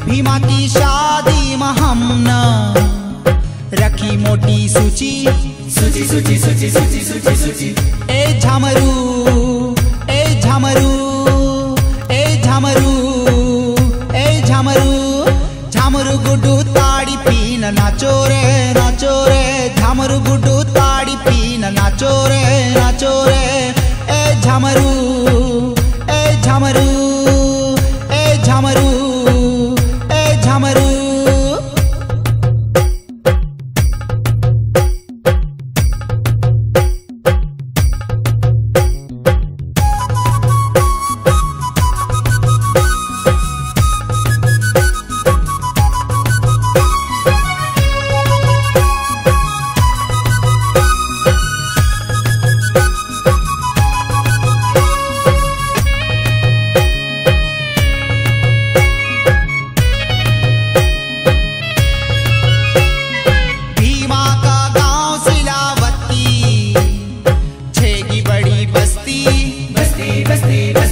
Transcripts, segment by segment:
भीमा की शादी में हमने रखी मोटी सूची सूची सूची सूची सूची सूची सूची। ए झामरू ए झामरू ए झामरू ए झामरू झामरू गुड्डू ताड़ी पीन नाचो रे झामरू गुड्डू ताड़ी पीन नाचो रे ए झामरू ए झामरू ए झामरू ए झामरू।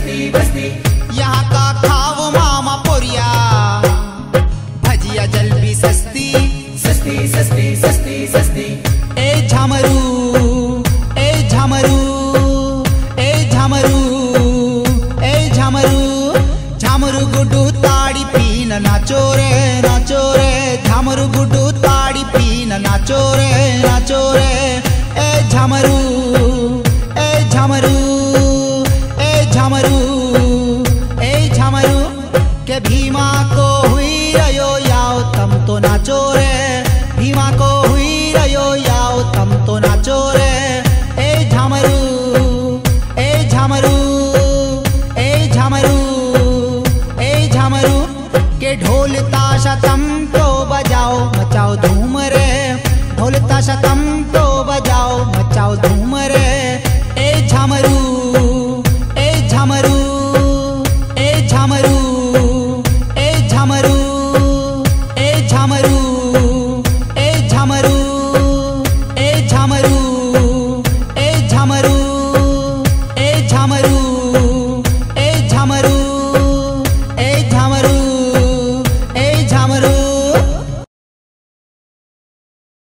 यहाँ का खाओ मामा पुरिया भजिया जलेबी सस्ती सस्ती सस्ती सस्ती सस्ती। ए झामरू ए झामरू ए झामरू ए झामरू झामरू गुड्डू ताड़ी पीन नाचो रे झामरू गुड्डू ताड़ी पीन नाचो रे ए झामरू ए झामरू ए झामरू ए झामरू के भीमा को हुई रयो याओ तम तो नाचो रे भीमा को हुई रयो याओ तम तो नाचो रे ए झामरू ए झामरू ए झामरू ए झामरू के ढोल ताशा तम तो